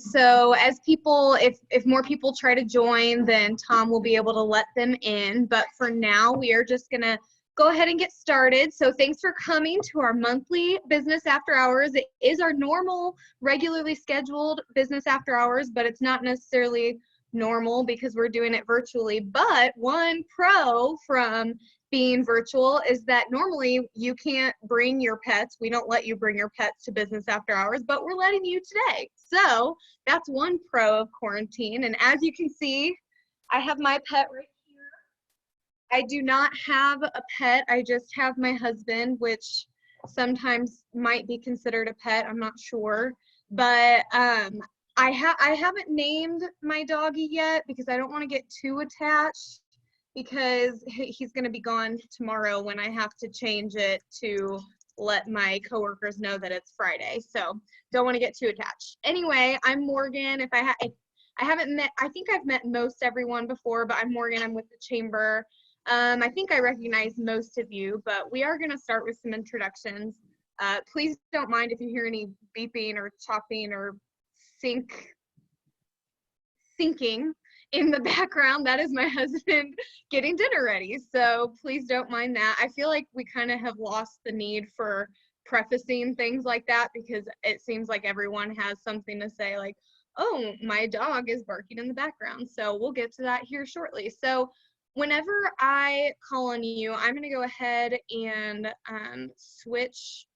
So as people, if more people try to join, then Tom will be able to let them in. But for now, we are just going to go ahead and get started. So thanks for coming to our monthly business after hours. It is our normal, regularly scheduled business after hours, but it's not necessarily normal because we're doing it virtually. But one pro from being virtual is that normally you can't bring your pets. We don't let you bring your pets to business after hours, but we're letting you today. So that's one pro of quarantine. And as you can see, I have my pet right here. I do not have a pet. I just have my husband, which sometimes might be considered a pet. I'm not sure. But I haven't named my doggy yet because I don't want to get too attached, because he's going to be gone tomorrow when I have to change it to let my coworkers know that it's Friday. So don't want to get too attached. Anyway, I'm Morgan. If I haven't met, I think I've met most everyone before, but I'm Morgan. I'm with the chamber. I think I recognize most of you, but we are going to start with some introductions. Please don't mind if you hear any beeping or chopping or thinking in the background. That is my husband getting dinner ready, so please don't mind that. I feel like we kind of have lost the need for prefacing things like that because it seems like everyone has something to say, like, oh, my dog is barking in the background. So we'll get to that here shortly. So whenever I call on you, I'm going to go ahead and switch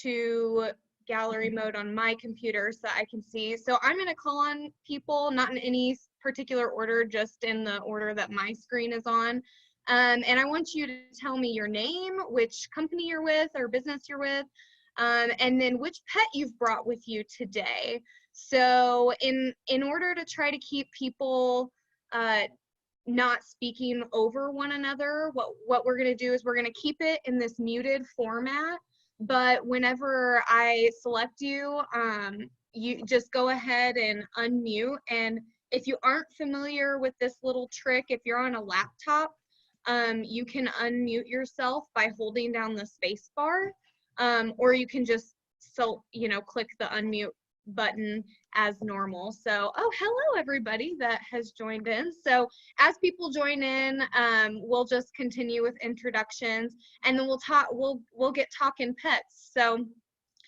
to gallery mode on my computer so I can see. So I'm going to call on people, not in any particular order, just in the order that my screen is on. And I want you to tell me your name, which company you're with or business you're with, and then which pet you've brought with you today. So in order to try to keep people not speaking over one another, what we're going to do is we're going to keep it in this muted format. But whenever I select you, you just go ahead and unmute. And if you aren't familiar with this little trick, if you're on a laptop, you can unmute yourself by holding down the space bar, or you can just click the unmute button as normal. So, oh, hello everybody that has joined in. So as people join in, we'll just continue with introductions, and then we'll get talking pets. So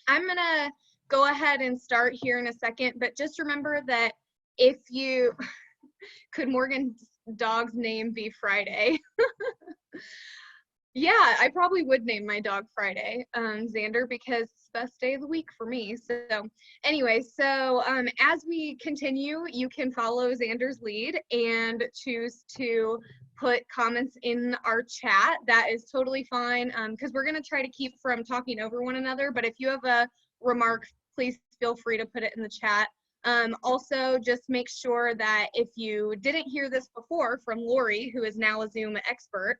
I'm gonna go ahead and start here in a second, but just remember that if you could Morgan's dog's name be Friday? Yeah, I probably would name my dog Friday, Xander, because it's the best day of the week for me. So anyway, as we continue, you can follow Xander's lead and choose to put comments in our chat. That is totally fine, because we're going to try to keep from talking over one another. But if you have a remark, please feel free to put it in the chat. Also, just make sure that if you didn't hear this before from Lori, who is now a Zoom expert,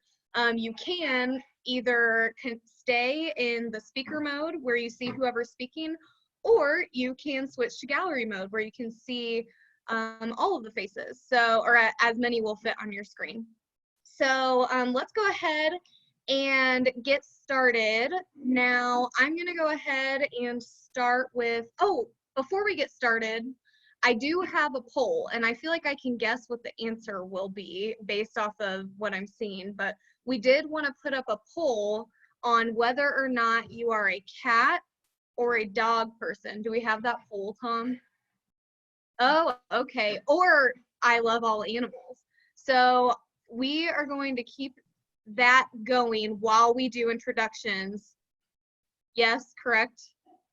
you can either stay in the speaker mode where you see whoever's speaking, or you can switch to gallery mode where you can see all of the faces, or as many will fit on your screen. So let's go ahead and get started. Now I'm going to go ahead and start with, before we get started, I do have a poll, and I feel like I can guess what the answer will be based off of what I'm seeing, but we did want to put up a poll on whether or not you are a cat or a dog person. Do we have that poll, Tom? Oh, okay. Or I love all animals. So we are going to keep that going while we do introductions. Yes, correct.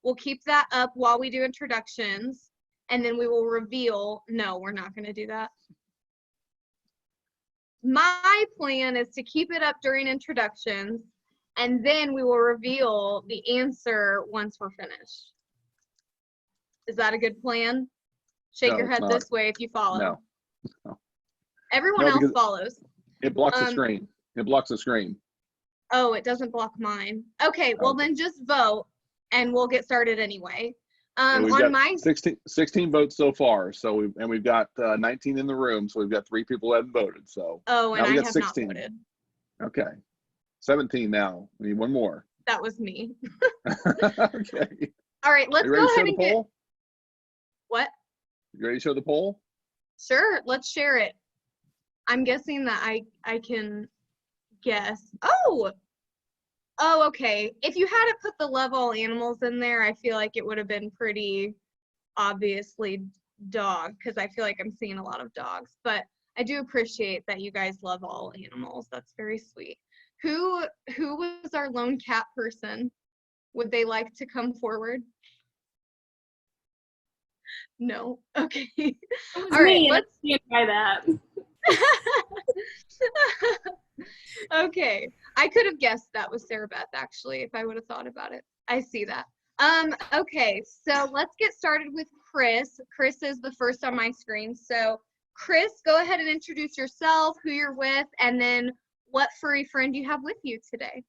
We'll keep that up while we do introductions, and then we will reveal. No, we're not going to do that. My plan is to keep it up during introductions, and then we will reveal the answer once we're finished. Is that a good plan? Shake your head this way if you follow. No. Everyone else follows. It blocks the screen. It blocks the screen. Oh, it doesn't block mine. Okay, well then just vote, and we'll get started anyway. We've got 16 votes so far. So we've got 19 in the room. So we've got 3 people that haven't voted. So and now we got have 16. not voted. Okay, 17 now. We need one more. That was me. Okay. All right, let's go ahead and get. Poll? What? You ready to show the poll? Sure, let's share it. I'm guessing that I can guess. Oh, okay. If you hadn't put the love all animals in there, I feel like it would have been pretty obviously dog, because I feel like I'm seeing a lot of dogs. But I do appreciate that you guys love all animals. That's very sweet. Who was our lone cat person? Would they like to come forward? No. Okay. All right. Let's try that. Okay. I could have guessed that was Sarah Beth, actually, if I would have thought about it. I see that. Okay, so let's get started with Chris. Chris is the first on my screen. So Chris, go ahead and introduce yourself, who you're with, and then what furry friend you have with you today.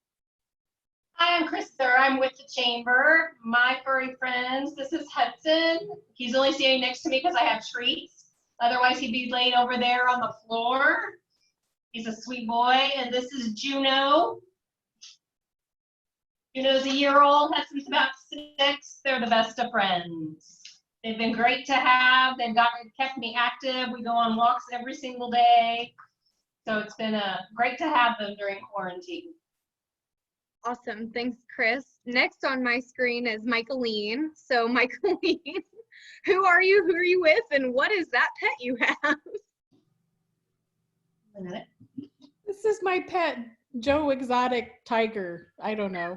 Hi, I'm Chris, sir. I'm with the chamber. My furry friends, this is Hudson. He's only standing next to me because I have treats. Otherwise, he'd be laying over there on the floor. He's a sweet boy. And this is Juno. Juno's a year old. Hudson's about 6. They're the best of friends. They've been great to have. They've kept me active. We go on walks every single day. So it's been great to have them during quarantine. Awesome. Thanks, Chris. Next on my screen is Michaeline. So Michaeline, who are you? Who are you with? And what is that pet you have? This is my pet, Joe Exotic Tiger. I don't know.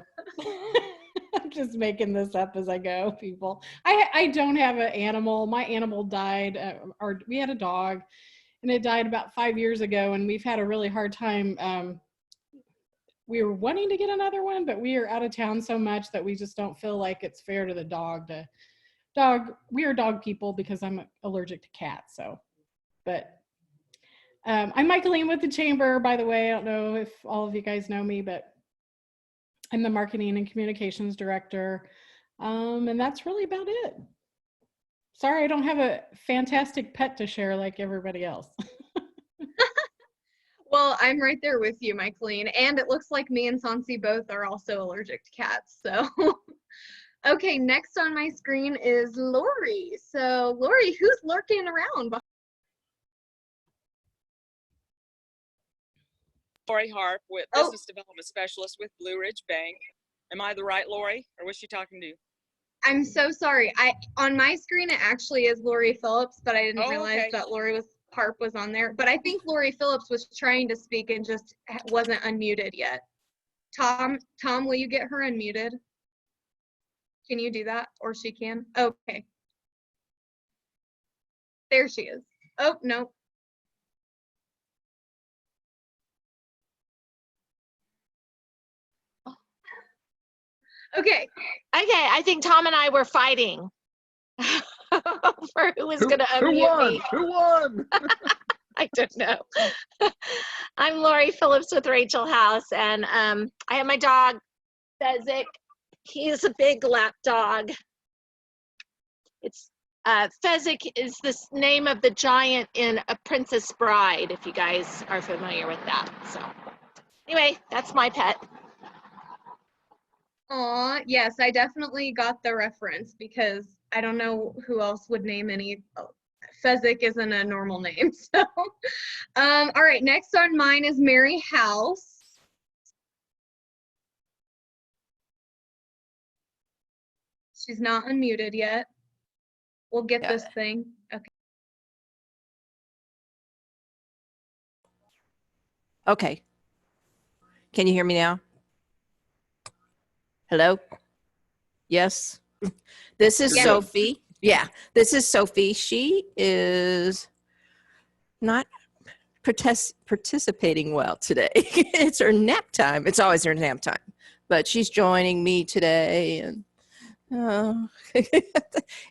I'm just making this up as I go, people. I don't have an animal. My animal died, or we had a dog, and it died about 5 years ago, and we've had a really hard time. We were wanting to get another one, but we are out of town so much that we just don't feel like it's fair to the dog. We are dog people because I'm allergic to cats. So, but I'm Michaeline with the chamber, by the way. I don't know if all of you guys know me, but I'm the marketing and communications director. And that's really about it. Sorry, I don't have a fantastic pet to share like everybody else. Well, I'm right there with you, Michaeline. And it looks like me and Sansi both are also allergic to cats. So, okay, next on my screen is Lori. So, Lori, who's lurking around? Lori Harp, with Business Development Specialist with Blue Ridge Bank. Am I the right Lori, or was she talking to you? I'm so sorry. On my screen it actually is Lori Phillips, but I didn't realize that Lori Harp was on there. But I think Lori Phillips was trying to speak and just wasn't unmuted yet. Tom, will you get her unmuted? Can you do that, or she can? Okay. There she is. Oh, no. Okay. Okay, I think Tom and I were fighting for who was going to unmute me. Who won? I don't know. I'm Lori Phillips with Rachel House, and I have my dog, Fezzik. He's a big lap dog. It's Fezzik is the name of the giant in A Princess Bride, if you guys are familiar with that. So anyway, that's my pet. Aw, yes, I definitely got the reference because I don't know who else would name any. Fezzik isn't a normal name. So, all right, next on mine is Mary House. She's not unmuted yet. We'll get this thing. Okay. Okay. Can you hear me now? Hello? Yes. This is Sophie. Yeah, this is Sophie. She is not participating well today. It's her nap time. It's always her nap time. But she's joining me today, and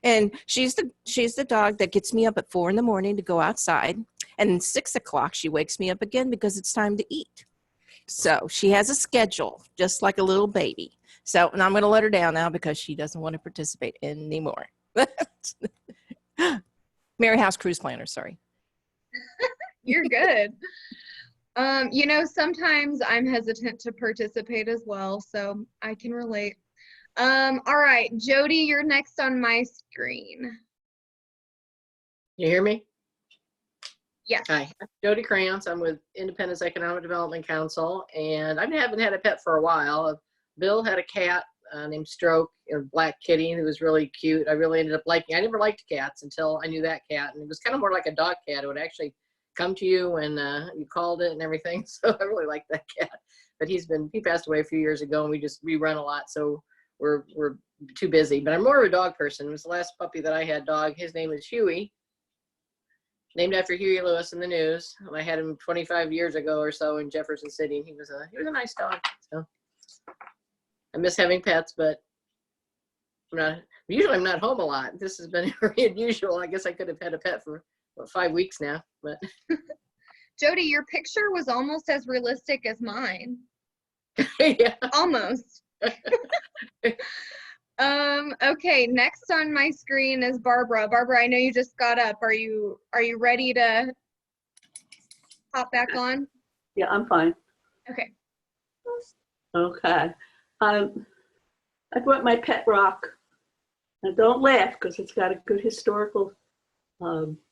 and she's the dog that gets me up at 4 a.m. to go outside, and then 6 o'clock she wakes me up again because it's time to eat. So she has a schedule, just like a little baby. So, and I'm going to let her down now because she doesn't want to participate anymore. Mary House Cruise Planner, sorry. You're good. You know, sometimes I'm hesitant to participate as well, so I can relate. All right, Jody, you're next on my screen. You hear me? Yes. Hi, I'm Jody Krantz. I'm with Independence Economic Development Council, and I haven't had a pet for a while. Bill had a cat named Stroke, a black kitty, who was really cute. I really ended up liking. I never liked cats until I knew that cat, and it was kind of more like a dog cat. It would actually come to you and you called it and everything. So I really liked that cat. But he passed away a few years ago, and we run a lot, so we're too busy. But I'm more of a dog person. It was the last puppy that I had, dog. His name is Huey, named after Huey Lewis in the news. I had him 25 years ago or so in Jefferson City, and he was a nice dog. So I miss having pets, but usually I'm not home a lot. This has been very unusual. I guess I could have had a pet for 5 weeks now, but. Jody, your picture was almost as realistic as mine. Yeah. Almost. Okay, next on my screen is Barbara. Barbara, I know you just got up. Are you ready to hop back on? Yeah, I'm fine. Okay. Okay. I brought my pet rock. Now don't laugh because it's got a good historical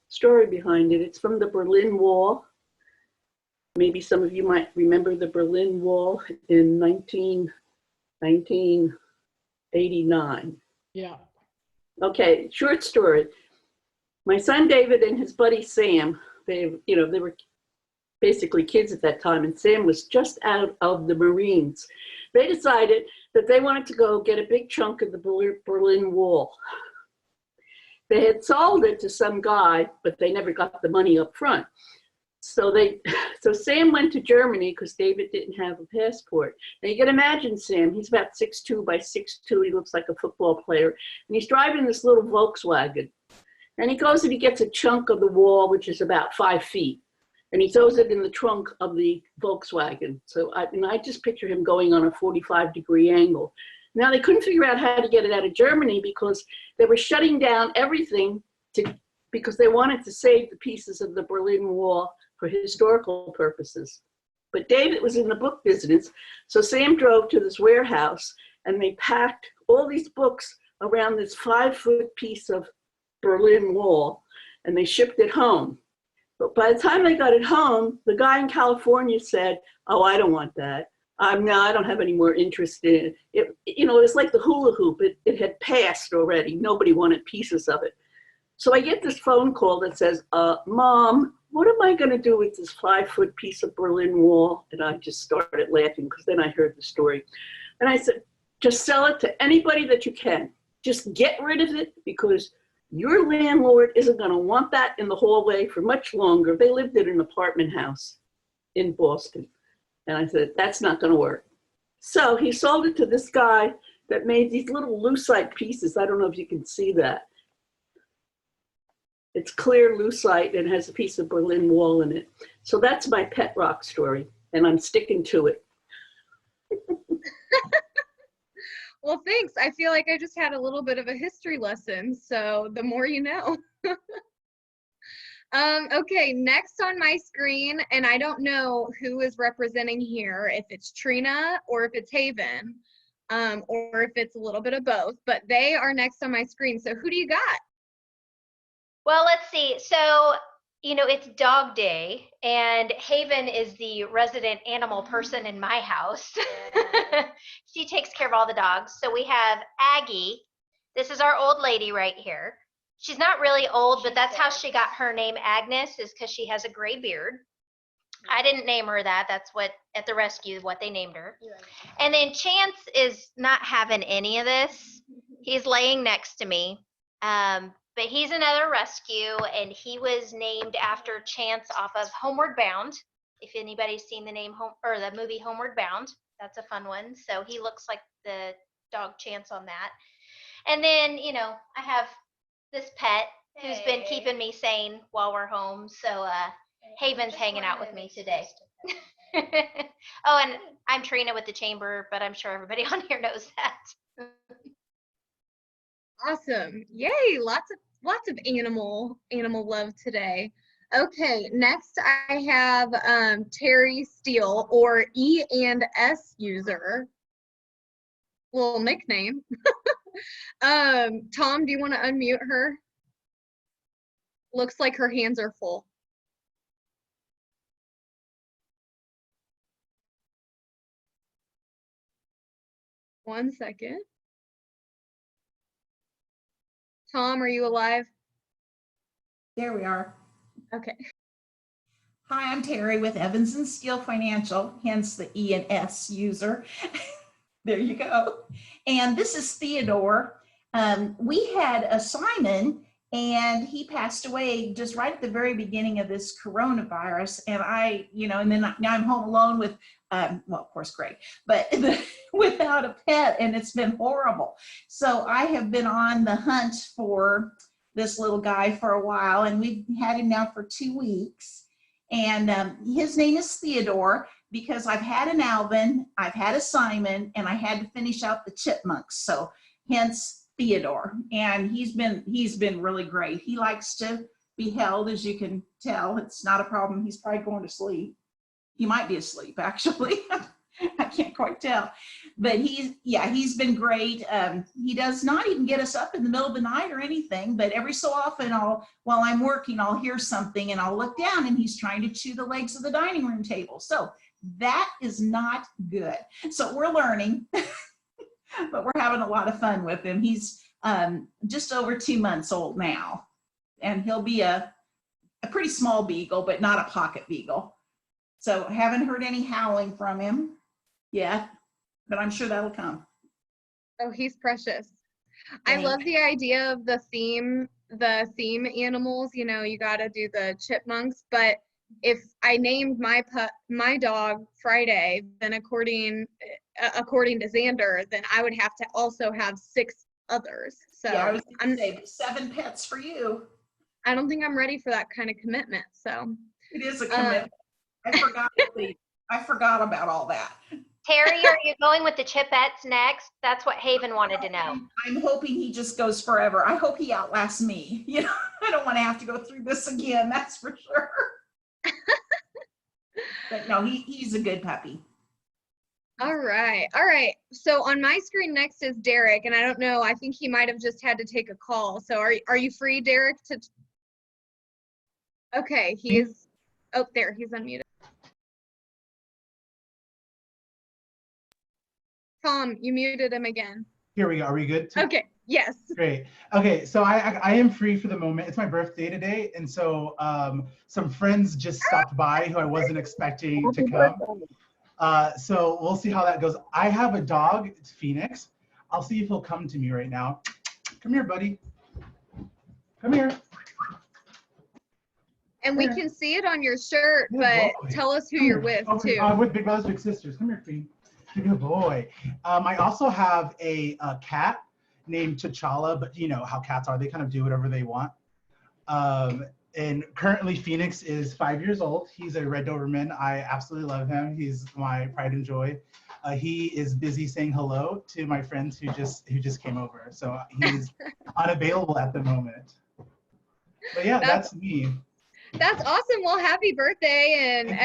story behind it. It's from the Berlin Wall. Maybe some of you might remember the Berlin Wall in 1989. Yeah. Okay, short story. My son David and his buddy Sam, they were basically kids at that time, and Sam was just out of the Marines. They decided that they wanted to go get a big chunk of the Berlin Wall. They had sold it to some guy, but they never got the money up front. So Sam went to Germany because David didn't have a passport. Now you can imagine Sam, he's about 6'2" by 6'2". He looks like a football player. And he's driving this little Volkswagen. And he goes and he gets a chunk of the wall, which is about 5 feet. And he throws it in the trunk of the Volkswagen. So I just picture him going on a 45-degree angle. Now they couldn't figure out how to get it out of Germany because they were shutting down everything because they wanted to save the pieces of the Berlin Wall for historical purposes. But David was in the book business, so Sam drove to this warehouse and they packed all these books around this 5-foot piece of Berlin Wall and they shipped it home. But by the time they got it home, the guy in California said, "Oh, I don't want that. No, I don't have any more interest in it." It was like the hula hoop. It had passed already. Nobody wanted pieces of it. So I get this phone call that says, "Mom, what am I going to do with this 5-foot piece of Berlin Wall?" And I just started laughing because then I heard the story. And I said, "Just sell it to anybody that you can. Just get rid of it because your landlord isn't going to want that in the hallway for much longer." They lived in an apartment house in Boston. And I said, "That's not going to work." So he sold it to this guy that made these little lucite pieces. I don't know if you can see that. It's clear lucite and has a piece of Berlin Wall in it. So that's my pet rock story, and I'm sticking to it. Well, thanks. I feel like I just had a little bit of a history lesson, so the more you know. Okay, next on my screen, and I don't know who is representing here, if it's Trina or if it's Haven, or if it's a little bit of both, but they are next on my screen. So who do you got? Well, let's see. So, it's dog day, and Haven is the resident animal person in my house. She takes care of all the dogs. So we have Aggie. This is our old lady right here. She's not really old, but that's how she got her name Agnes, is because she has a gray beard. I didn't name her that. That's what, at the rescue, what they named her. And then Chance is not having any of this. He's laying next to me. But he's another rescue, and he was named after Chance off of Homeward Bound. If anybody's seen the movie Homeward Bound, that's a fun one. So he looks like the dog Chance on that. And then, I have this pet who's been keeping me sane while we're home. So Haven's hanging out with me today. Oh, and I'm Trina with the Chamber, but I'm sure everybody on here knows that. Awesome. Yay, lots of animal love today. Okay, next I have Terry Steele, or E&S user. Little nickname. Tom, do you want to unmute her? Looks like her hands are full. One second. Tom, are you alive? There we are. Okay. Hi, I'm Terry with Evans and Steele Financial, hence the E and S user. There you go. And this is Theodore. We had a Simon, and he passed away just right at the very beginning of this coronavirus. And and then now I'm home alone with, well, of course, Greg, but without a pet, and it's been horrible. So I have been on the hunt for this little guy for a while, and we've had him now for 2 weeks. And his name is Theodore because I've had an Alvin, I've had a Simon, and I had to finish out the chipmunks. So hence Theodore. And he's been really great. He likes to be held, as you can tell. It's not a problem. He's probably going to sleep. He might be asleep, actually. I can't quite tell. But he's been great. He does not even get us up in the middle of the night or anything, but every so often while I'm working, I'll hear something and I'll look down and he's trying to chew the legs of the dining room table. So that is not good. So we're learning, but we're having a lot of fun with him. He's just over 2 months old now, and he'll be a pretty small beagle, but not a pocket beagle. So haven't heard any howling from him yet, but I'm sure that'll come. Oh, he's precious. I Thanks. love the idea of the theme animals. You know, you got to do the chipmunks, but if I named my dog Friday, then according to Xander, then I would have to also have 6 others. So Yeah, I was going to say 7 pets for you. I don't think I'm ready for that kind of commitment. So It is a commitment. I forgot about all that. Terry, are you going with the chipettes next? That's what Haven wanted to know. I'm hoping he just goes forever. I hope he outlasts me. You know, I don't want to have to go through this again. That's for sure. But no, he's a good puppy. All right. So on my screen next is Derek, and I don't know. I think he might have just had to take a call. So are you free, Derek? Okay, he's there. He's unmuted. Tom, you muted him again. Here we go. Are we good? Okay. Yes. Great. Okay. So I am free for the moment. It's my birthday today. And so some friends just stopped by who I wasn't expecting to come. So we'll see how that goes. I have a dog. It's Phoenix. I'll see if he'll come to me right now. Come here, buddy. Come here. And we can see it on your shirt, but tell us who you're with, too. I'm with Big Brothers Big Sisters. Come here, Queen. Good boy. I also have a cat named T'Challa, but you know how cats are. They kind of do whatever they want. And currently Phoenix is 5 years old. He's a Red Doberman. I absolutely love him. He's my pride and joy. He is busy saying hello to my friends who just came over. So he's unavailable at the moment. But yeah, that's me. That's awesome. Well, happy birthday, and Thank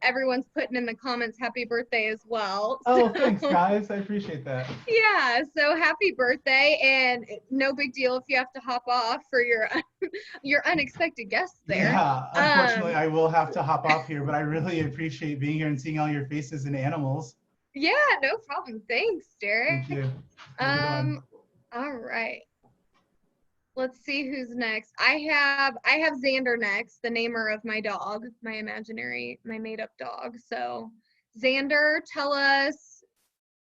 everyone's putting in the comments happy birthday as well. Oh, thanks guys. I appreciate that. Yeah, so happy birthday, and no big deal if you have to hop off for your unexpected guests there. Yeah, unfortunately I will have to hop off here, but I really appreciate being here and seeing all your faces and animals. Yeah, no problem. Thanks, Derek. Thank you. Have a good one. All right. Let's see who's next. I have Xander next, the namer of my dog, my made up dog. So Xander, tell us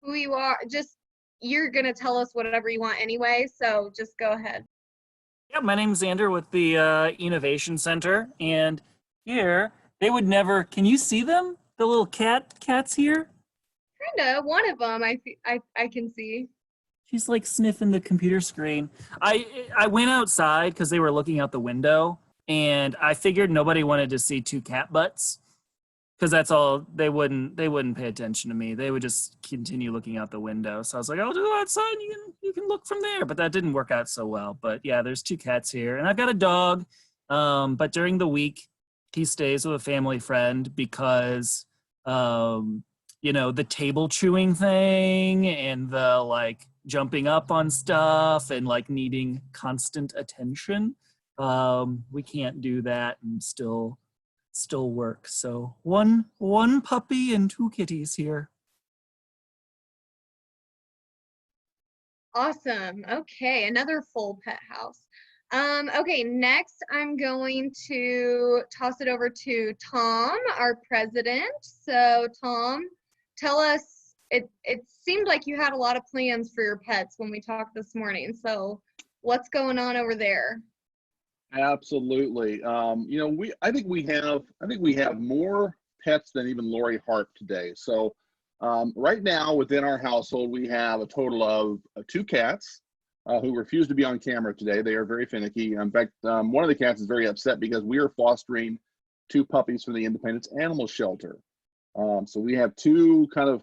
who you are. You're gonna tell us whatever you want anyway, so just go ahead. Yeah, my name's Xander with the Innovation Center, and here they would never. Can you see them? The little cats here. Kinda. One of them I can see. She's like sniffing the computer screen. I went outside because they were looking out the window, and I figured nobody wanted to see 2 cat butts, because that's all. They wouldn't pay attention to me. They would just continue looking out the window. So I was like, I'll go outside. You can look from there. But that didn't work out so well. But yeah, there's 2 cats here, and I've got a dog. But during the week, he stays with a family friend because the table chewing thing and the jumping up on stuff and needing constant attention we can't do that and still work. So one puppy and 2 kitties here. Awesome. Okay, another full pet house. Okay, next I'm going to toss it over to Tom, our president. So Tom, tell us, it seemed like you had a lot of plans for your pets when we talked this morning. So what's going on over there? Absolutely. I think we have more pets than even Lori Harp today. So right now within our household, we have a total of 2 cats who refuse to be on camera today. They are very finicky. In fact, one of the cats is very upset because we are fostering 2 puppies from the Independence Animal Shelter. So we have 2 kind of,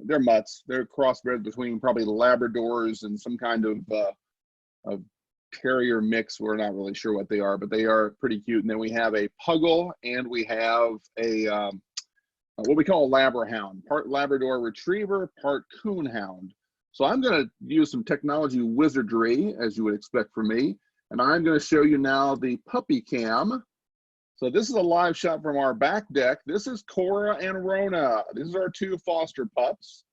they're mutts. They're crossbred between probably Labradors and some kind of terrier mix. We're not really sure what they are, but they are pretty cute. And then we have a Puggle, and we have a what we call a Labra-hound, part Labrador Retriever, part Coonhound. So I'm going to use some technology wizardry, as you would expect from me, and I'm going to show you now the puppy cam. So this is a live shot from our back deck. This is Cora and Rona. These are our 2 foster pups.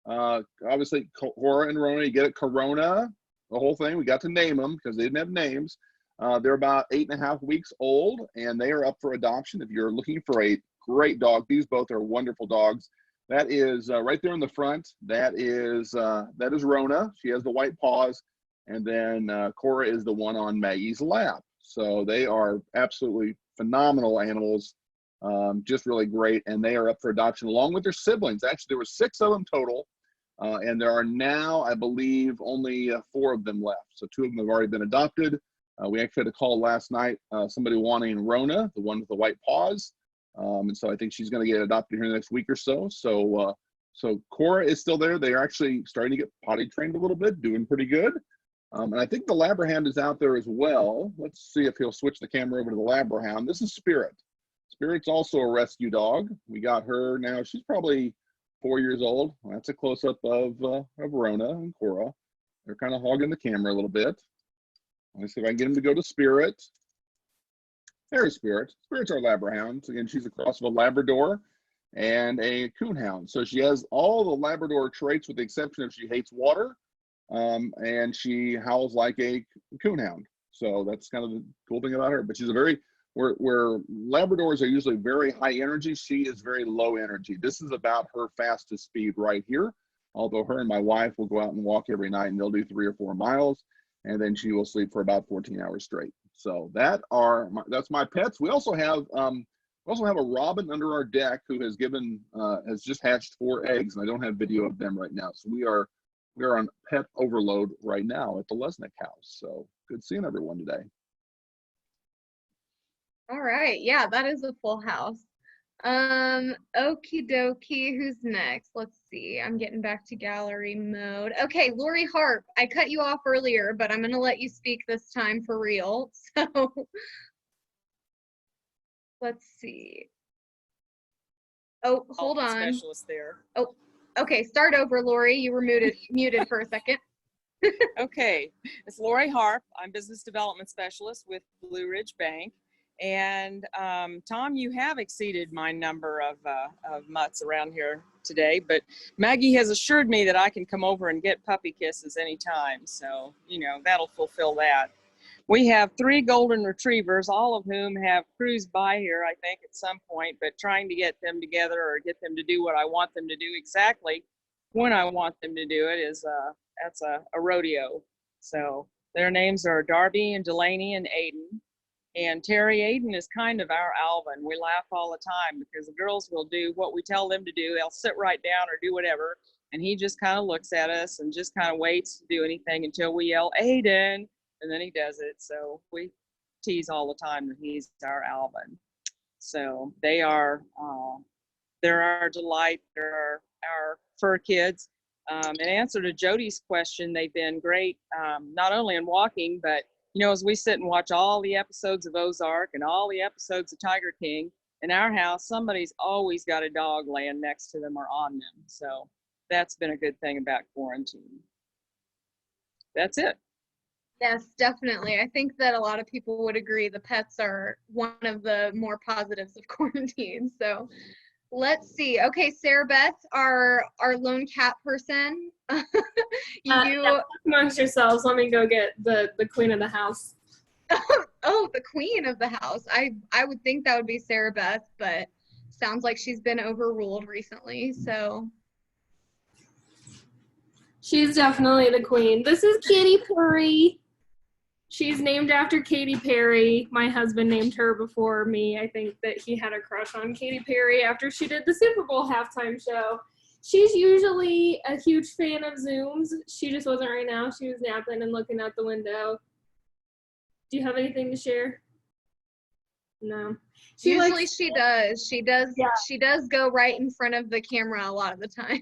Obviously, Cora and Rona, you get it, Corona, the whole thing. We got to name them because they didn't have names. They're about 8.5 weeks old, and they are up for adoption. If you're looking for a great dog, these both are wonderful dogs. That is right there in the front. That is Rona. She has the white paws, and then Cora is the one on Maggie's lap. So they are absolutely phenomenal animals, just really great, and they are up for adoption along with their siblings. Actually, there were 6 of them total, and there are now, I believe, only 4 of them left. So 2 of them have already been adopted. We actually had a call last night, somebody wanting Rona, the one with the white paws. And so I think she's going to get adopted here in the next week or so. So Cora is still there. They are actually starting to get potty trained a little bit, doing pretty good. And I think the Labra-hound is out there as well. Let's see if he'll switch the camera over to the Labra-hound. This is Spirit. Spirit's also a rescue dog. We got her now. She's probably 4 years old. That's a close-up of Rona and Cora. They're kind of hogging the camera a little bit. Let me see if I can get him to go to Spirit. There's Spirit. Spirit's our Labra-hound. Again, she's a cross of a Labrador and a Coonhound. So she has all the Labrador traits with the exception of she hates water, and she howls like a Coonhound. So that's kind of the cool thing about her. But she's a very, where Labradors are usually very high energy, she is very low energy. This is about her fastest speed right here. Although her and my wife will go out and walk every night, and they'll do 3 or 4 miles, and then she will sleep for about 14 hours straight. So that's my pets. We also have a robin under our deck who has just hatched 4 eggs, and I don't have video of them right now. So we are on pet overload right now at the Lesnick house. So good seeing everyone today. All right, yeah, that is a full house. Okie dokie, who's next? Let's see. I'm getting back to gallery mode. Okay, Lori Harp, I cut you off earlier, but I'm gonna let you speak this time for real. So let's see. Oh, hold on. Specialist there. Oh, okay, start over, Lori. You were muted for a second. Okay, it's Lori Harp. I'm business development specialist with Blue Ridge Bank. And Tom, you have exceeded my number of mutts around here today, but Maggie has assured me that I can come over and get puppy kisses anytime. So, that'll fulfill that. We have 3 golden retrievers, all of whom have cruised by here, I think, at some point, but trying to get them together or get them to do what I want them to do exactly when I want them to do it that's a rodeo. So their names are Darby and Delaney and Aiden. And Terry Aiden is kind of our Alvin. We laugh all the time because the girls will do what we tell them to do. They'll sit right down or do whatever. And he just kind of looks at us and just kind of waits to do anything until we yell, Aiden, and then he does it. So we tease all the time that he's our Alvin. So they're our delight. They're our fur kids. In answer to Jody's question, they've been great, not only in walking, but as we sit and watch all the episodes of Ozark and all the episodes of Tiger King, in our house, somebody's always got a dog laying next to them or on them. So that's been a good thing about quarantine. That's it. Yes, definitely. I think that a lot of people would agree the pets are one of the more positives of quarantine. So let's see. Okay, Sarah Beth, our lone cat person. Yeah, amongst yourselves, let me go get the queen of the house. Oh, the queen of the house. I would think that would be Sarah Beth, but sounds like she's been overruled recently. So She's definitely the queen. This is Katy Perry. She's named after Katy Perry. My husband named her before me. I think that he had a crush on Katy Perry after she did the Super Bowl halftime show. She's usually a huge fan of Zooms. She just wasn't right now. She was napping and looking out the window. Do you have anything to share? No. usually she does. Yeah. She does go right in front of the camera a lot of the time.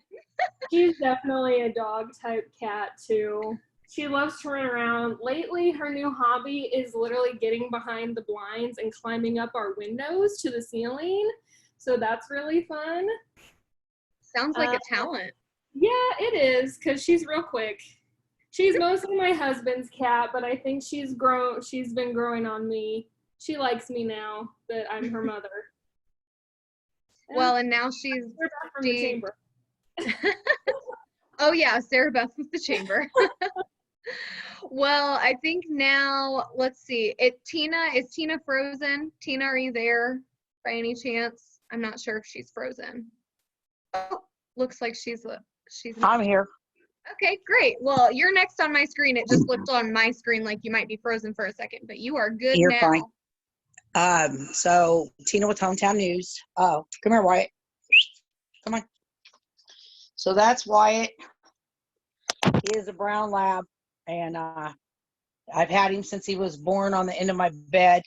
She's definitely a dog type cat too. She loves to run around. Lately, her new hobby is literally getting behind the blinds and climbing up our windows to the ceiling. So that's really fun. Sounds like a talent. Yeah, it is, because she's real quick. She's mostly my husband's cat, but I think she's been growing on me. She likes me now that I'm her mother. Well, and now she's from the chamber. Oh yeah, Sarah Beth with the chamber. Well, I think now, let's see. Is Tina frozen? Tina, are you there by any chance? I'm not sure if she's frozen. Oh, looks like she's I'm here. Okay, great. Well, you're next on my screen. It just looked on my screen like you might be frozen for a second, but you are good You're now. fine. So Tina with Hometown News. Oh, come here, Wyatt. Come on. So that's Wyatt. He is a brown lab, and I've had him since he was born on the end of my bed.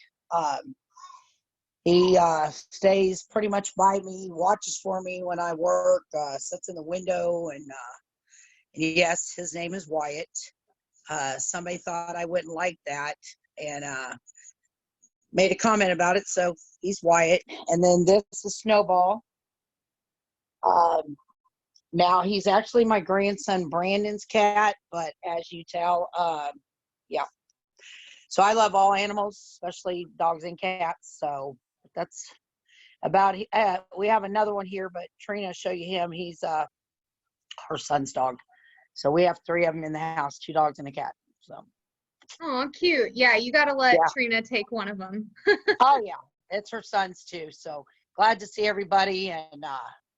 He stays pretty much by me, watches for me when I work, sits in the window, and yes, his name is Wyatt. Somebody thought I wouldn't like that and made a comment about it, so he's Wyatt. And then this is Snowball. Now he's actually my grandson Brandon's cat, but as you tell, yeah. So I love all animals, especially dogs and cats. So that's about it. We have another one here, but Trina will show you him. He's her son's dog. So we have 3 of them in the house, 2 dogs and a cat. So. Oh, cute. Yeah, you got to let Trina take one of them. Oh yeah, it's her son's too. So glad to see everybody and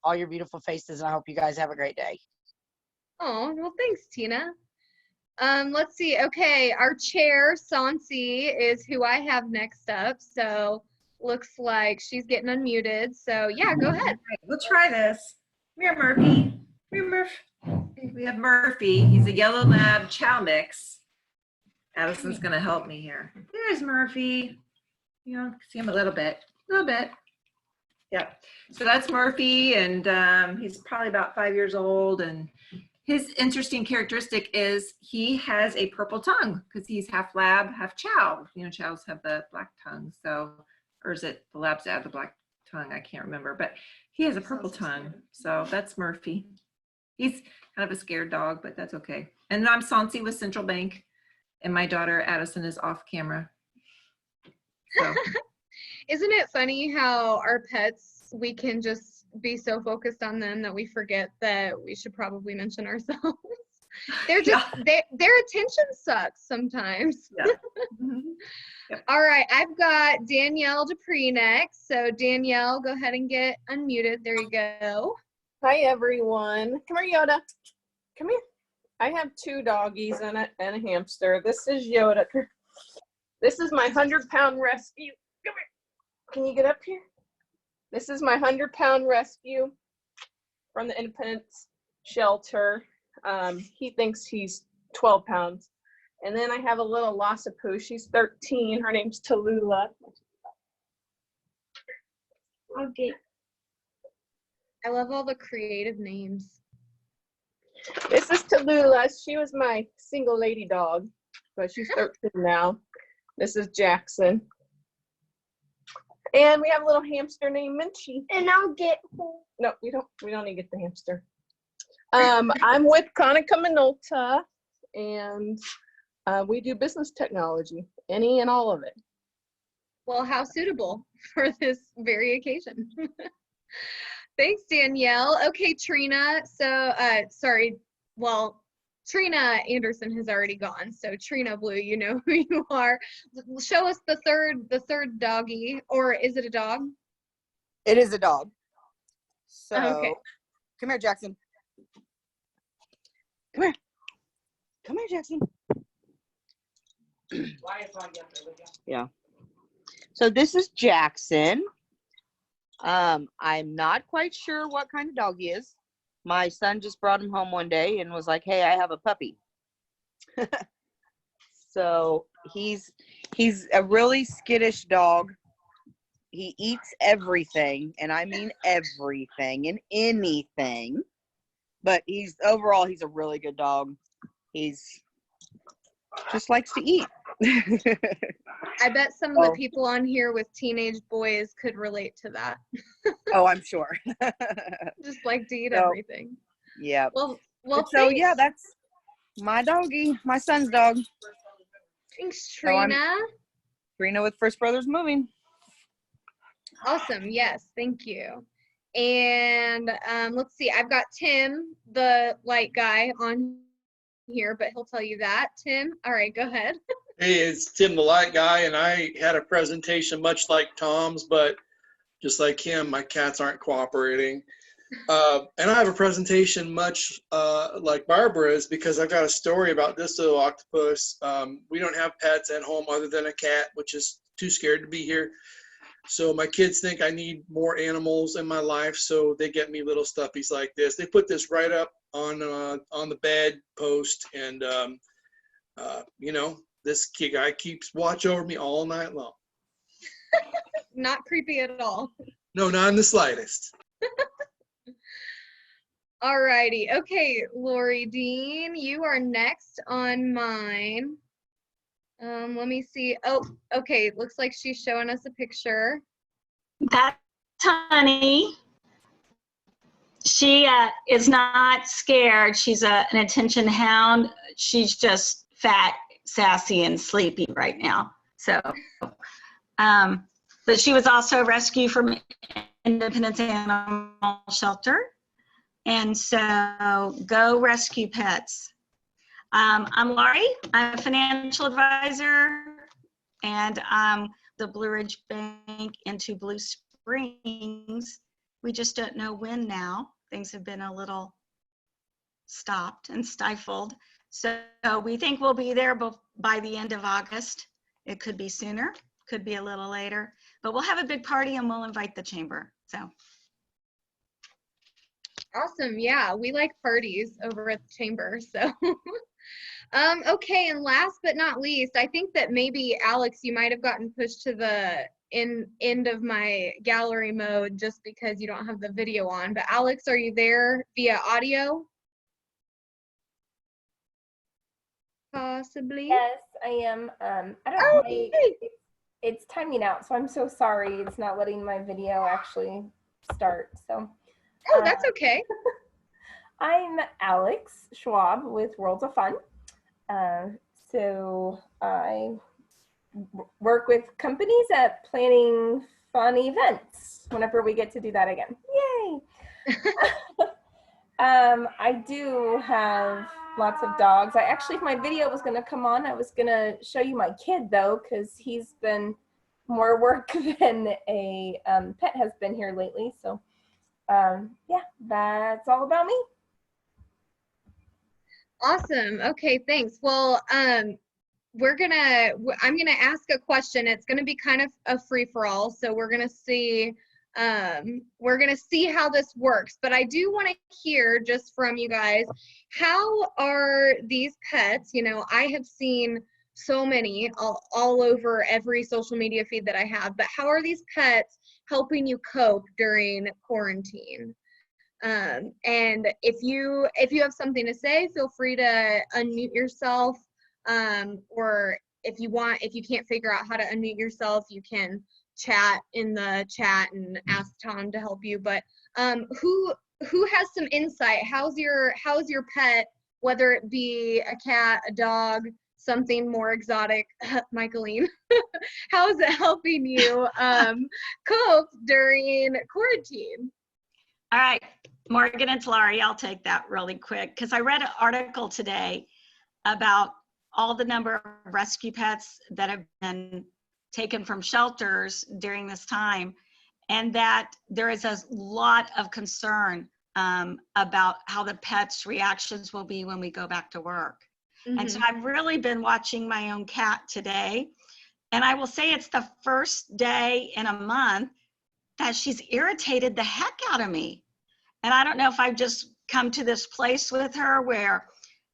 all your beautiful faces, and I hope you guys have a great day. Oh, well, thanks, Tina. Let's see. Okay, our chair, Sansi, is who I have next up. So looks like she's getting unmuted. So yeah, go ahead. We'll try this. Come here, Murphy. Come here, Murph. We have Murphy. He's a yellow lab chow mix. Addison's going to help me here. There's Murphy. You know, see him a little bit. Yep. So that's Murphy, and he's probably about 5 years old. And his interesting characteristic is he has a purple tongue because he's half lab, half chow. You know, chows have the black tongue. So, or is it the labs that have the black tongue? I can't remember, but he has a purple tongue. So that's Murphy. He's kind of a scared dog, but that's okay. And I'm Sansi with Central Bank, and my daughter Addison is off camera. So. Isn't it funny how our pets, we can just be so focused on them that we forget that we should probably mention ourselves. They're just, their attention sucks sometimes. Yeah. Yep. All right, I've got Danielle Dupree next. So Danielle, go ahead and get unmuted. There you go. Hi, everyone. Come here, Yoda. Come here. I have 2 doggies and a hamster. This is Yoda. This is my 100-pound rescue. Come here. Can you get up here? This is my 100-pound rescue from the Independence Shelter. He thinks he's 12 pounds. And then I have a little Lhasa Poo. She's 13. Her name's Tallulah. Okay. I love all the creative names. This is Tallulah. She was my single lady dog, but she's 13 now. This is Jackson. And we have a little hamster named Minchie. And I'll get home. No, we don't need to get the hamster. I'm with Konica Minolta, and We do business technology, any and all of it. Well, how suitable for this very occasion. Thanks, Danielle. Okay, Trina. So, sorry. Well, Trina Anderson has already gone. So, Trina Blue, you know who you are. Show us the third doggy, or is it a dog? It is a dog. So, okay. Come here, Jackson. Come here. Come here, Jackson. Yeah. So this is Jackson. I'm not quite sure what kind of dog he is. My son just brought him home one day and was like, "Hey, I have a puppy." So he's a really skittish dog. He eats everything, and I mean everything and anything. But overall he's a really good dog. He's just likes to eat. I bet some of the people on here with teenage boys could relate to that. Oh, I'm sure. Just like to eat everything. Yeah. Well, so yeah, that's my doggy, my son's dog. Thanks, Trina. So Trina with First Brothers Moving. Awesome. Yes, thank you. And let's see. I've got Tim, the light guy, on here, but he'll tell you that. Tim, all right, go ahead. Hey, it's Tim the Light Guy, and I had a presentation much like Tom's, but just like him, my cats aren't cooperating. And I have a presentation much like Barbara's, because I've got a story about this little octopus. We don't have pets at home other than a cat, which is too scared to be here. So my kids think I need more animals in my life, so they get me little stuffies like this. They put this right up on the bed post, and you know, this guy keeps watch over me all night long. Not creepy at all. No, not in the slightest. All righty. Okay, Lori Dean, you are next on mine. Let me see. Oh, okay. Looks like she's showing us a picture. That's Honey. She is not scared. She's an attention hound. She's just fat, sassy, and sleepy right now. So, but she was also rescued from Independence Animal Shelter. And so go rescue pets. I'm Laurie. I'm a financial advisor, and I'm the Blue Ridge Bank into Blue Springs. We just don't know when now. Things have been a little stopped and stifled. So we think we'll be there by the end of August. It could be sooner, could be a little later, but we'll have a big party and we'll invite the chamber. So. Awesome. Yeah, we like parties over at the chamber. So, okay. And last but not least, I think that maybe Alex, you might have gotten pushed to the end of my gallery mode just because you don't have the video on. But Alex, are you there via audio? Possibly. Yes, I am. I don't know. It's timing out, so I'm so sorry. It's not letting my video actually start. So. Oh, that's okay. I'm Alex Schwab with Worlds of Fun. So I work with companies at planning fun events whenever we get to do that again. Yay! I do have lots of dogs. If my video was going to come on, I was going to show you my kid though, because he's been more work than a pet has been here lately. So. Yeah, that's all about me. Awesome. Okay, thanks. Well, I'm gonna ask a question. It's gonna be kind of a free-for-all, so we're gonna see how this works. But I do want to hear just from you guys, how are these pets? You know, I have seen so many all over every social media feed that I have, but how are these pets helping you cope during quarantine? And if you have something to say, feel free to unmute yourself, or if you can't figure out how to unmute yourself, you can chat in the chat and ask Tom to help you. But who has some insight? How's your pet, whether it be a cat, a dog, something more exotic, Michaeline, how is it helping you cope during quarantine? All right, Morgan and Laurie, I'll take that really quick because I read an article today about all the number of rescue pets that have been taken from shelters during this time, and that there is a lot of concern about how the pets' reactions will be when we go back to work. And so I've really been watching my own cat today, and I will say it's the first day in a month that she's irritated the heck out of me. And I don't know if I've just come to this place with her where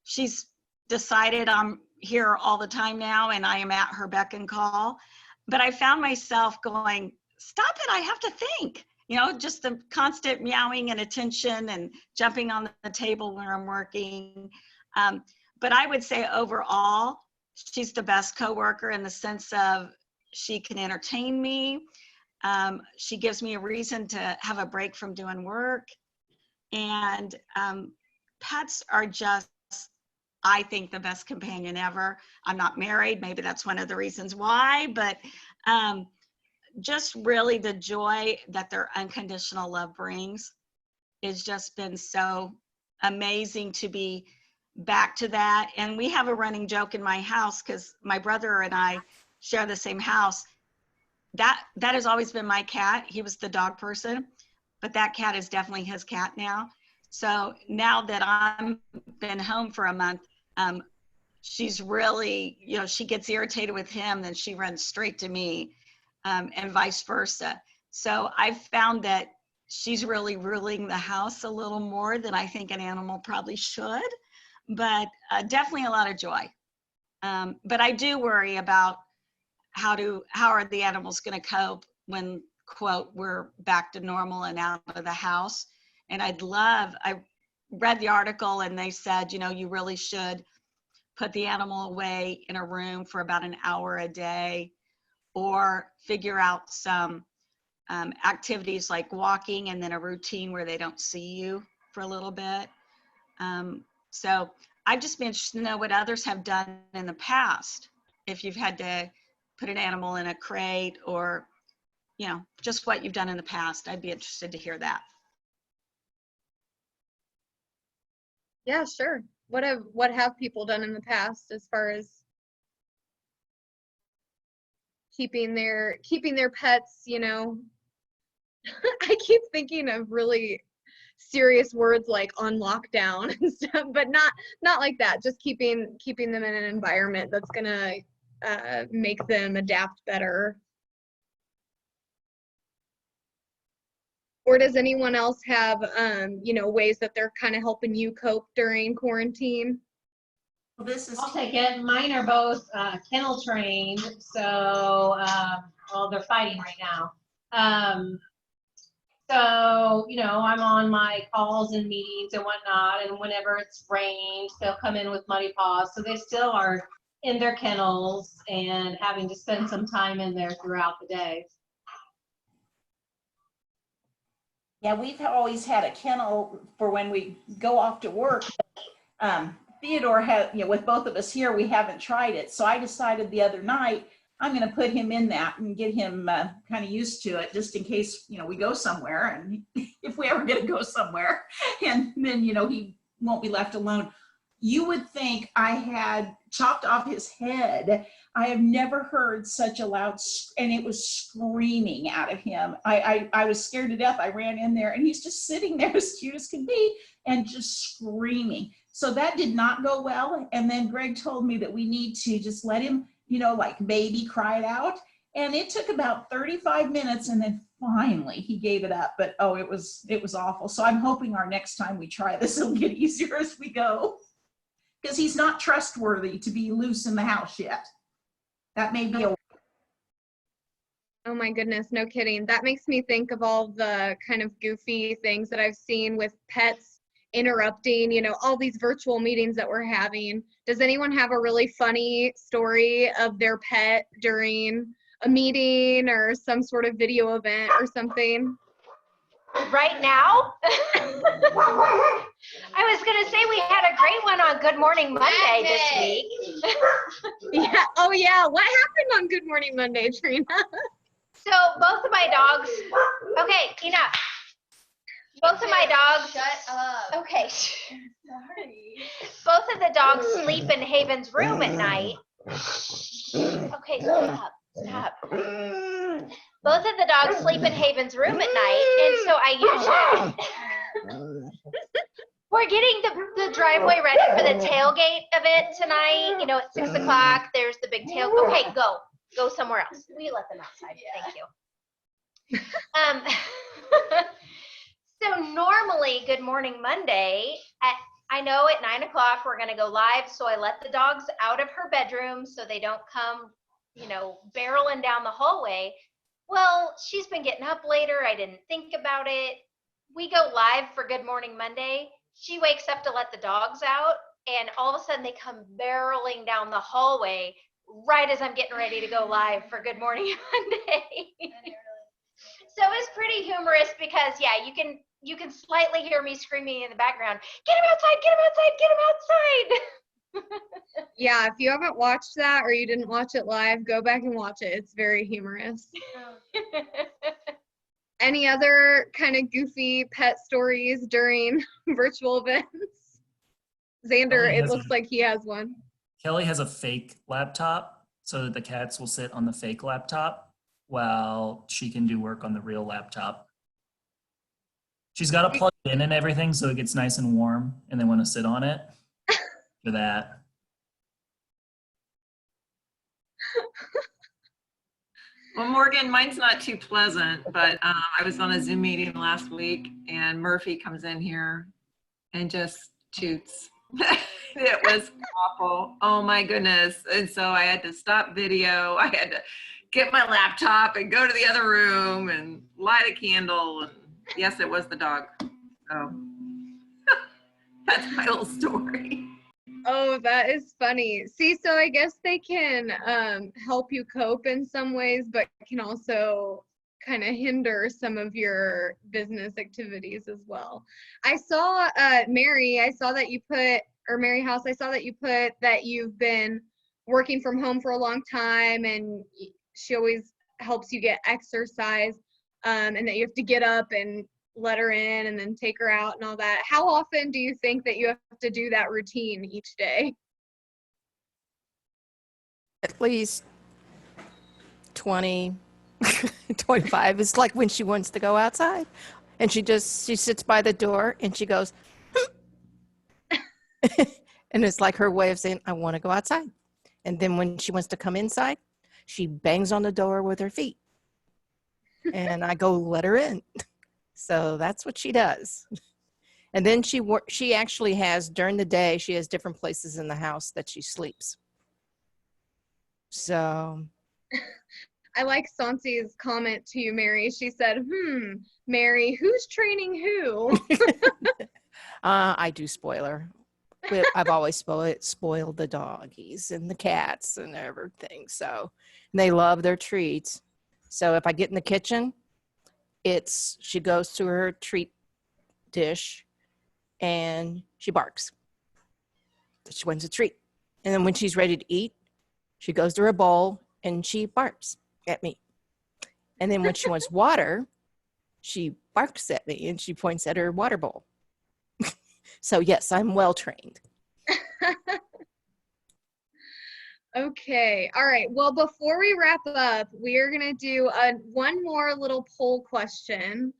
she's decided I'm here all the time now and I am at her beck and call. But I found myself going, stop it, I have to think. You know, just the constant meowing and attention and jumping on the table when I'm working. But I would say overall, she's the best coworker in the sense of she can entertain me. She gives me a reason to have a break from doing work. And pets are just, I think, the best companion ever. I'm not married. Maybe that's one of the reasons why, but just really the joy that their unconditional love brings has just been so amazing to be back to that. And we have a running joke in my house because my brother and I share the same house. That has always been my cat. He was the dog person, but that cat is definitely his cat now. So now that I'm been home for a month, she's really, you know, she gets irritated with him, then she runs straight to me, and vice versa. So I've found that she's really ruling the house a little more than I think an animal probably should, but definitely a lot of joy. But I do worry about how are the animals going to cope when, quote, we're back to normal and out of the house. And I read the article and they said, you know, you really should put the animal away in a room for about an hour a day, or figure out some activities like walking and then a routine where they don't see you for a little bit. So I've just been interested to know what others have done in the past. If you've had to put an animal in a crate, or, you know, just what you've done in the past. I'd be interested to hear that. Yeah, sure. What have people done in the past as far as keeping their pets, you know? I keep thinking of really serious words like on lockdown and stuff, but not like that. Just keeping them in an environment that's gonna make them adapt better. Or does anyone else have, you know, ways that they're kind of helping you cope during quarantine? Well, this is. I'll take it. Mine are both kennel trained, so well, they're fighting right now. So, you know, I'm on my calls and meetings and whatnot, and whenever it's rained, they'll come in with muddy paws. So they still are in their kennels and having to spend some time in there throughout the day. Yeah, we've always had a kennel for when we go off to work. Theodore had, you know, with both of us here, we haven't tried it. So I decided the other night, I'm going to put him in that and get him kind of used to it, just in case, you know, we go somewhere, and if we ever get to go somewhere, and then, you know, he won't be left alone. You would think I had chopped off his head. I have never heard such a loud, and it was screaming out of him. I was scared to death. I ran in there, and he's just sitting there as cute as can be and just screaming. So that did not go well. And then Greg told me that we need to just let him, you know, like baby cry it out. And it took about 35 minutes, and then finally he gave it up. But oh, it was awful. So I'm hoping our next time we try this, it'll get easier as we go, because he's not trustworthy to be loose in the house yet. That may be a. Oh my goodness, no kidding. That makes me think of all the kind of goofy things that I've seen with pets interrupting, you know, all these virtual meetings that we're having. Does anyone have a really funny story of their pet during a meeting or some sort of video event or something? Right now? I was going to say we had a great one on Good Morning Monday this week. Yeah. Oh, yeah. What happened on Good Morning Monday, Trina? So both of my dogs, okay, enough. Both of my dogs, shut up. Okay. Sorry. Both of the dogs sleep in Haven's room at night. Okay, stop. Both of the dogs sleep in Haven's room at night, and so I usually, we're getting the driveway ready for the tailgate event tonight. You know, at 6 o'clock, there's the big tail. Okay, go somewhere else. We let them outside. Thank you. So normally, Good Morning Monday, I know at 9 o'clock we're going to go live, so I let the dogs out of her bedroom so they don't come, you know, barreling down the hallway. Well, she's been getting up later. I didn't think about it. We go live for Good Morning Monday. She wakes up to let the dogs out, and all of a sudden they come barreling down the hallway right as I'm getting ready to go live for Good Morning Monday. So it's pretty humorous because, yeah, you can slightly hear me screaming in the background, get him outside, get him outside, get him outside. Yeah, if you haven't watched that or you didn't watch it live, go back and watch it. It's very humorous. Any other kind of goofy pet stories during virtual events? Xander, it looks like he has one. Kelly has a fake laptop so that the cats will sit on the fake laptop while she can do work on the real laptop. She's got it plugged in and everything so it gets nice and warm and they want to sit on it for that. Well, Morgan, mine's not too pleasant, but I was on a Zoom meeting last week and Murphy comes in here and just toots. It was awful. Oh my goodness. And so I had to stop video. I had to get my laptop and go to the other room and light a candle. And yes, it was the dog. So that's my little story. Oh, that is funny. See, so I guess they can help you cope in some ways, but can also kind of hinder some of your business activities as well. I saw, Mary, I saw that you put, or Mary House, I saw that you put that you've been working from home for a long time and she always helps you get exercise, and that you have to get up and let her in and then take her out and all that. How often do you think that you have to do that routine each day? At least 20, 25. It's like when she wants to go outside and she sits by the door and she goes, and it's like her way of saying, I want to go outside. And then when she wants to come inside, she bangs on the door with her feet and I go let her in. So that's what she does. And then she actually has, during the day, she has different places in the house that she sleeps. So. I like Sansi's comment to you, Mary. She said, Mary, who's training who? I do spoil her. I've always spoiled the doggies and the cats and everything. So and they love their treats. So if I get in the kitchen, she goes to her treat dish and she barks. She wants a treat. And then when she's ready to eat, she goes to her bowl and she barks at me. And then when she wants water, she barks at me and she points at her water bowl. So yes, I'm well trained. Okay. All right. Well, before we wrap up, we are going to do one more little poll question,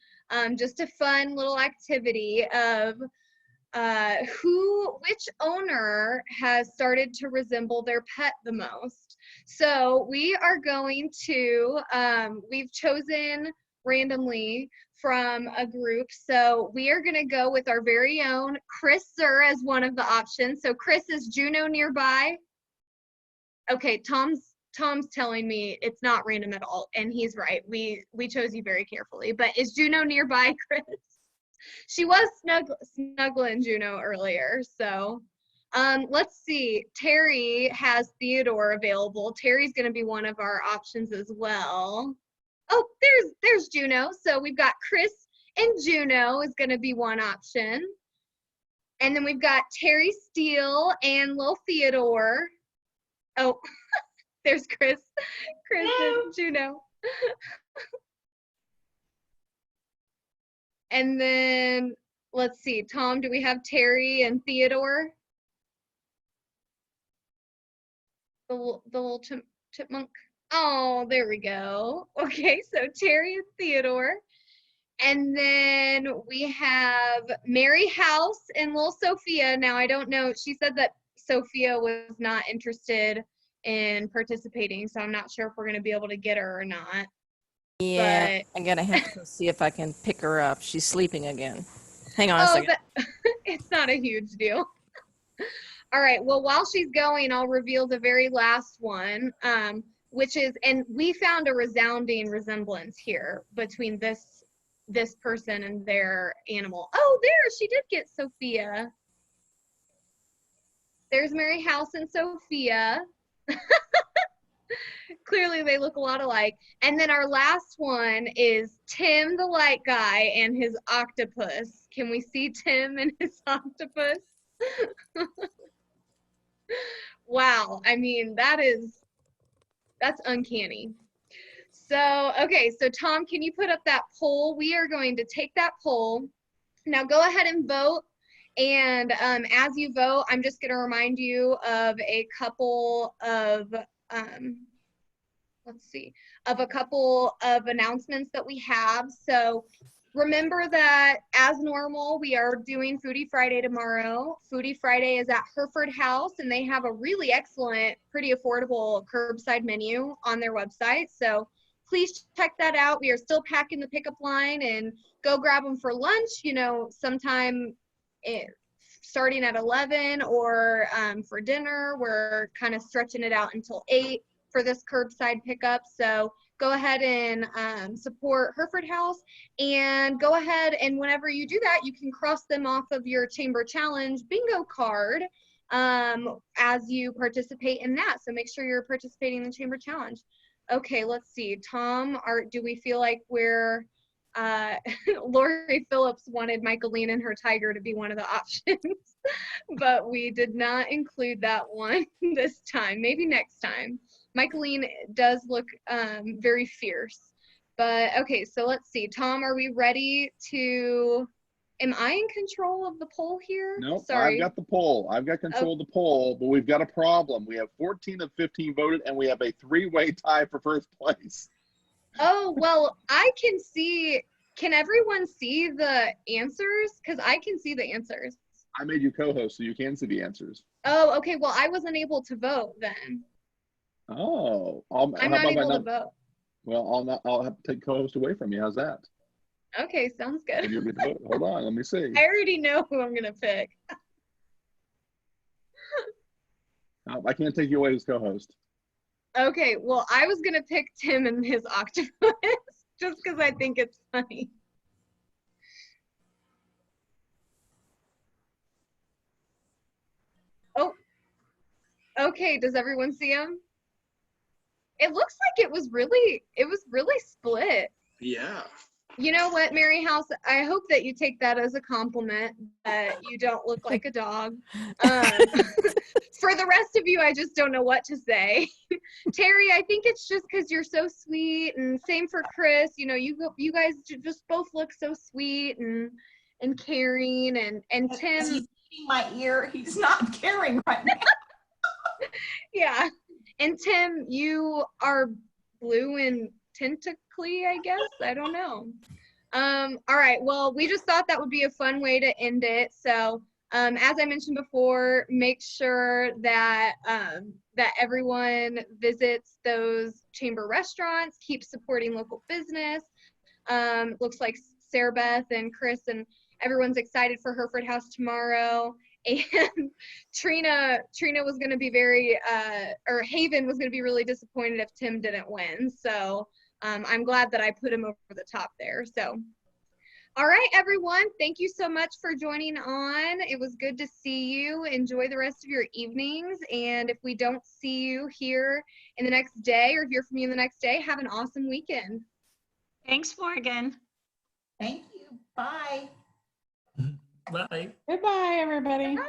just a fun little activity of which owner has started to resemble their pet the most. So we are going to, we've chosen randomly from a group. So we are going to go with our very own Chris Sir as one of the options. So Chris, is Juno nearby? Okay, Tom's telling me it's not random at all, and he's right. We chose you very carefully. But is Juno nearby, Chris? She was snuggling Juno earlier. So let's see. Terry has Theodore available. Terry's going to be one of our options as well. Oh, there's Juno. So we've got Chris And Juno is going to be one option. And then we've got Terry Steele and Lil Theodore. Oh, there's Chris and Juno. And then, let's see, Tom, do we have Terry and Theodore? The little chipmunk. Oh, there we go. Okay, so Terry and Theodore. And then we have Mary House and little Sophia. Now, I don't know. She said that Sophia was not interested in participating, so I'm not sure if we're going to be able to get her or not. Yeah, But I'm gonna have to go see if I can pick her up. She's sleeping again. Hang on a second. It's not a huge deal. All right, well, while she's going, I'll reveal the very last one, which is, and we found a resounding resemblance here between this person and their animal. Oh, there, she did get Sophia. There's Mary House and Sophia. Clearly they look a lot alike. And then our last one is Tim the light guy and his octopus. Can we see Tim and his octopus? Wow, I mean, that's uncanny. So, okay, so Tom, can you put up that poll? We are going to take that poll. Now go ahead and vote. And as you vote, I'm just going to remind you of a couple of, of a couple of announcements that we have. So remember that as normal, we are doing Foodie Friday tomorrow. Foodie Friday is at Hereford House, and they have a really excellent, pretty affordable curbside menu on their website. So please check that out. We are still packing the pickup line, and go grab them for lunch, sometime starting at 11, or for dinner. We're kind of stretching it out until 8 for this curbside pickup. So go ahead and support Hereford House, and go ahead and whenever you do that, you can cross them off of your Chamber Challenge bingo card as you participate in that. So make sure you're participating in the Chamber Challenge. Okay, let's see. Tom, do we feel like we're Lori Phillips wanted Michaeline and her tiger to be one of the options, but we did not include that one this time. Maybe next time. Michaeline does look very fierce. But okay, so let's see. Tom, are we ready to, am I in control of the poll here? Nope, Sorry. I've got the poll. I've got control of the poll, but we've got a problem. We have 14 of 15 voted, and we have a 3-way tie for first place. Oh, well, I can see, can everyone see the answers? Because I can see the answers. I made you co-host, so you can see the answers. Oh, okay, well, I wasn't able to vote then. Oh. I'm not able to vote. Well, I'll have to take co-host away from you. How's that? Okay, sounds good. You'll get to vote. Hold on, let me see. I already know who I'm going to pick. I can't take you away as co-host. Okay, well, I was going to pick Tim and his octopus just because I think it's funny. Oh, okay, does everyone see him? It looks like it was really split. Yeah. You know what, Mary House? I hope that you take that as a compliment that you don't look like a dog. For the rest of you, I just don't know what to say. Terry, I think it's just because you're so sweet, and same for Chris. You guys just both look so sweet and caring, and Tim. He's eating my ear. He's not caring right now. Yeah, and Tim, you are blue and tentacly, I guess. I don't know. All right, well, we just thought that would be a fun way to end it. So as I mentioned before, make sure that that everyone visits those chamber restaurants, keep supporting local business. Looks like Sarah Beth and Chris and everyone's excited for Hereford House tomorrow. And Trina was going to be or Haven was going to be really disappointed if Tim didn't win. So I'm glad that I put him over the top there. So, all right, everyone, thank you so much for joining on. It was good to see you. Enjoy the rest of your evenings. And if we don't see you here in the next day or hear from you the next day, have an awesome weekend. Thanks, Morgan. Thank you. Bye. Bye. Goodbye, everybody. Bye.